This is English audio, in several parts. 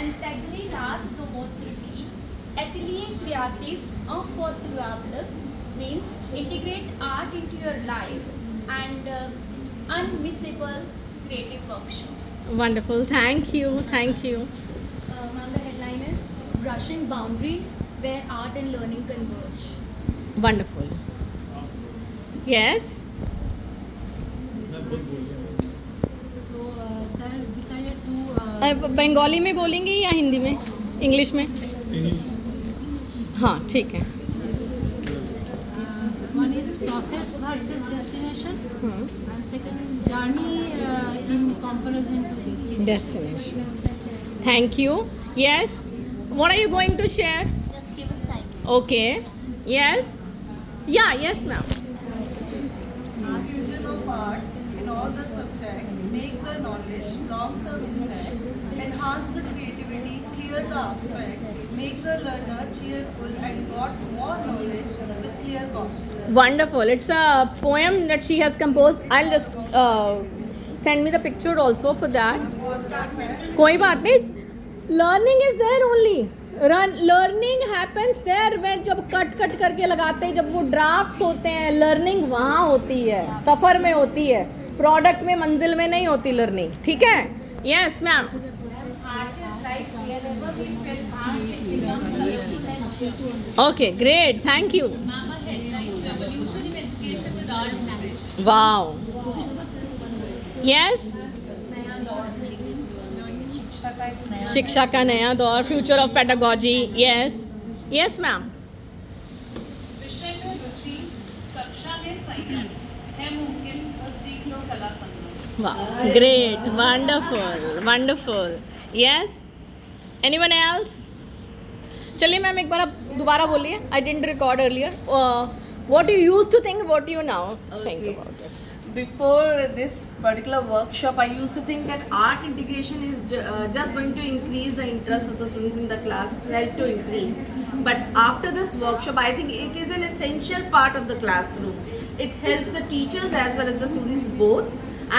Integritat Domotriti, Atelier Creatif Incontournable means integrate art into your life and unmissable creative workshop. Wonderful. Thank you. Thank you. Ma'am, the headline is Brushing Boundaries Where Art and Learning Converge. Wonderful. Yes. So, sir decided to Bengali में बोलेंगे या हिंदी में, English में? हाँ ठीक है. one is process versus destination, and second journey in comparison to destination. Destination. Thank you. Yes. What are you going to share? Just give us time. Okay. Yes. Yeah. Yes, ma'am. Fusion of arts in all the subjects, make the knowledge long-term impact, enhance the creativity, clear the aspects, make the learner cheerful and got more knowledge with clear concepts. Wonderful. It's a poem that she has composed. I'll just send me the picture also for that. कोई बात नहीं. Learning is there only. Learning happens there when जब cut करके लगाते हैं, जब वो drafts होते हैं, लर्निंग वहाँ होती है, सफ़र में होती है, प्रोडक्ट में, मंजिल में नहीं होती लर्निंग. ठीक है? Yes ma'am. Okay great. Thank you. Revolution in education with art integration. Wow. Yes. शिक्षा का नया दौर, future of pedagogy. Yes. Yes ma'am. विषय में रुचि, कक्षा में संयम, है मुमकिन बस सीख लो कला संगम. वाह. Great. Wonderful. Wonderful. Yes. Anyone else? चलिए मैम एक बार आप दोबारा बोलिए. I didn't record earlier. What you used to think, what you now think about it? Before this particular workshop, I used to think that art integration is just going to increase the interest of the students in the class, help to increase. But after this workshop, I think it is an essential part of the classroom. It helps the teachers as well as the students both,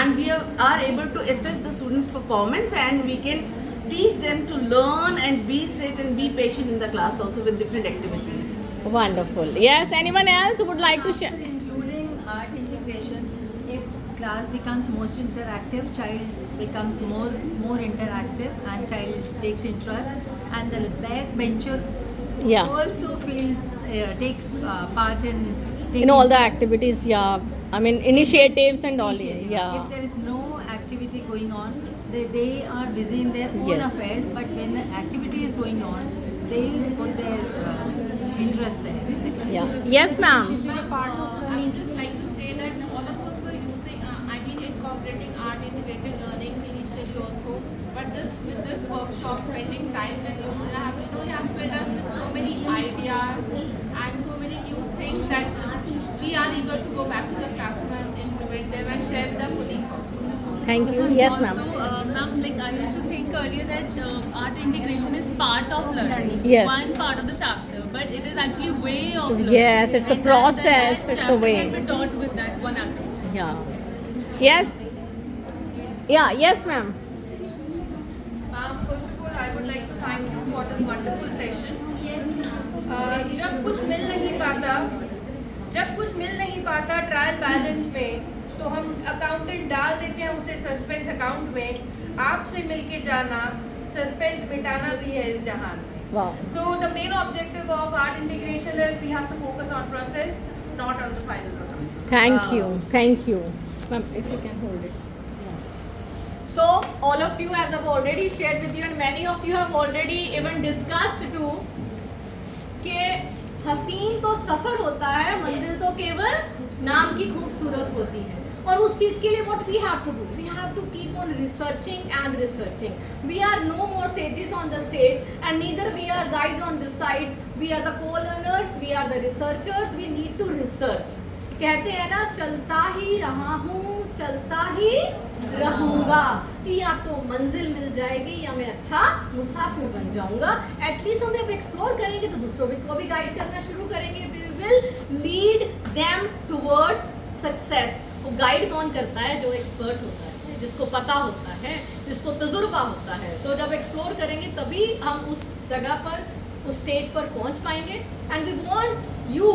and we are able to assess the students' performance, and we can teach them to learn and be sit and be patient in the class also with different activities. Wonderful. Yes. Anyone else would like to share? Including art integration, if class becomes most interactive, child becomes more interactive, and child takes interest, and the backbencher Yeah. also feels takes part in In all the activities, yeah. I mean, initiatives and all. Yeah. If there is no activity going on, they are busy in their own Yes. affairs, but when the activity is going on, they put their interest there. Yeah. Yes, ma'am. I mean, just like to say that all of us were using, incorporating art integrated learning initially also. But with this workshop, spending time with you, you have filled us with so many ideas and so many new things that we are able to go back to the classroom and implement them and share with the colleagues also. Thank you. Yes, ma'am. Also, ma'am, like I used to think earlier that art integration is part of learning, Yes. one part of the chapter, but it is actually way of learning. Yes, it's a And process, that it's a chapter way. can be taught with that one activity. Yeah. Yes. Yeah. Yes, ma'am. First of all, I would like to thank you for this wonderful session. जब कुछ मिल नहीं पाता trial balance में, तो हम accountant डाल देते हैं उसे सस्पेंस अकाउंट में. आपसे मिलके जाना, सस्पेंस मिटाना भी है इस जहान में. Wow. So the main objective of art integration is we have to focus on process, not on the final product. Thank you. Thank you. Ma'am, if you can hold it. So, all of you, as I've already shared with you, and many of you have already even discussed too, कि हसीन तो सफर होता है, मंजिल तो केवल नाम की खूबसूरत होती है. और उस चीज़ के लिए what we have to do? We have to keep on researching and researching. We are no more sages on the stage, and neither we are guides on the sides. We are the co-learners, we are the researchers. We need to research. कहते हैं ना, चलता ही रहा हूँ, चलता ही रहूँगा. कि या तो मंजिल मिल जाएगी या मैं अच्छा मुसाफिर बन जाऊँगा. एटलीस्ट हम जब एक्सप्लोर करेंगे तो दूसरों को भी गाइड करना शुरू करेंगे. We will lead them towards success. वो गाइड कौन करता है? जो एक्सपर्ट होता है, जिसको पता होता है, जिसको तजुर्बा होता है। तो जब एक्सप्लोर करेंगे तभी हम उस जगह पर, उस स्टेज पर पहुंच पाएंगे। And we want you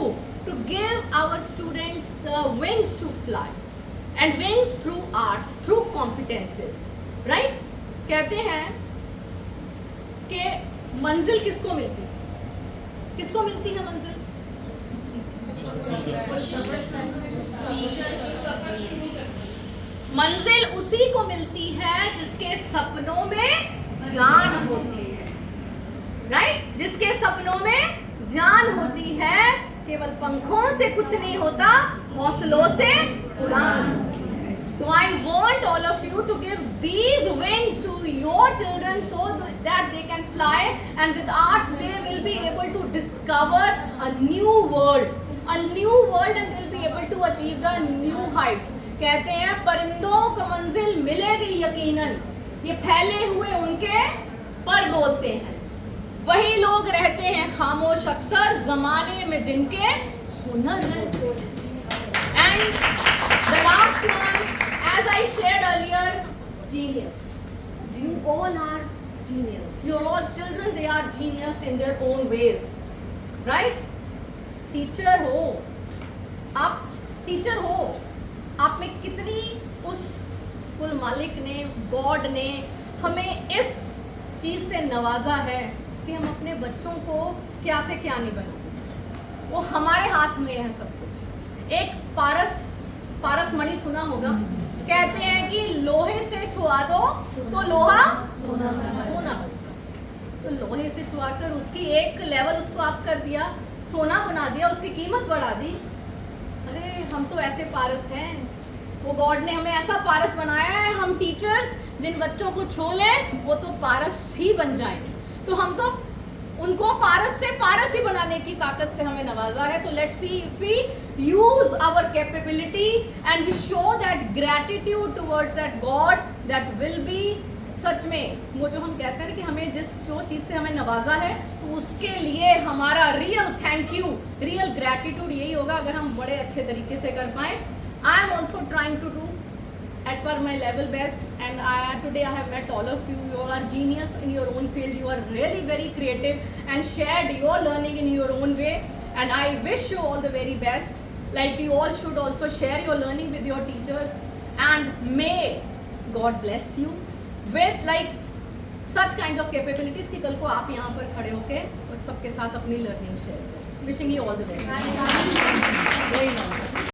to give our students the wings to fly and wings through arts, through competences, right. कहते हैं कि मंजिल किसको मिलती है? किसको मिलती है मंजिल? मंजिल उसी को मिलती है जिसके सपनों में जान होती है, राइट। जिसके सपनों में जान होती है। केवल पंखों से कुछ नहीं होता, हौसलों से उड़ान होती है। So I want all of you to give these wings to your children so that they can fly, and with arts they will be able to discover a new world, and they'll be able to achieve the new heights. कहते हैं परिंदों को मंजिल मिलेगी यकीनन, ये फैले हुए उनके पर बोलते हैं। वही लोग रहते हैं खामोश अक्सर जमाने में जिनके हुनर होते हैं। And the last one, as I shared earlier, genius. You all are genius. You're all children, they are genius in their own ways, right? Teacher हो, आप टीचर हो, आप में कितनी उस कुल मालिक ने, उस गॉड ने हमें इस चीज़ से नवाजा है कि हम अपने बच्चों को क्या से क्या नहीं बनाते। वो हमारे हाथ में है सब कुछ। एक पारस मणि सुना होगा, कहते हैं कि लोहे से छुआ दो तो लोहा सोना बनता। तो लोहे से छुआकर उसकी एक लेवल उसको आप कर दिया, सोना बना दिया, उसकी कीमत बढ़ा दी। अरे हम तो ऐसे पारस हैं, वो गॉड ने हमें ऐसा पारस बनाया है। हम टीचर्स जिन बच्चों को छू लें वो तो पारस ही बन जाएंगे। तो हम तो उनको पारस से पारस ही बनाने की ताकत से हमें नवाजा है। तो let's see if we use our capability and we show that gratitude towards that God that will be such में वो जो हम कहते हैं कि हमें जो चीज़ से हमें नवाजा है, तो उसके लिए हमारा real thank you, real gratitude यही होगा अगर हम बड़े अच्छे तरीके से कर पाएँ। I am also trying to do at per my level best, and today I have met all of you. You all are genius in your own field. You are really very creative and shared your learning in your own way, and I wish you all the very best. Like you all should also share your learning with your teachers, and may God bless you with like such kinds of capabilities कि कल को आप यहाँ पर खड़े होके और सबके साथ अपनी learning share करें. Wishing you all the best. Very nice.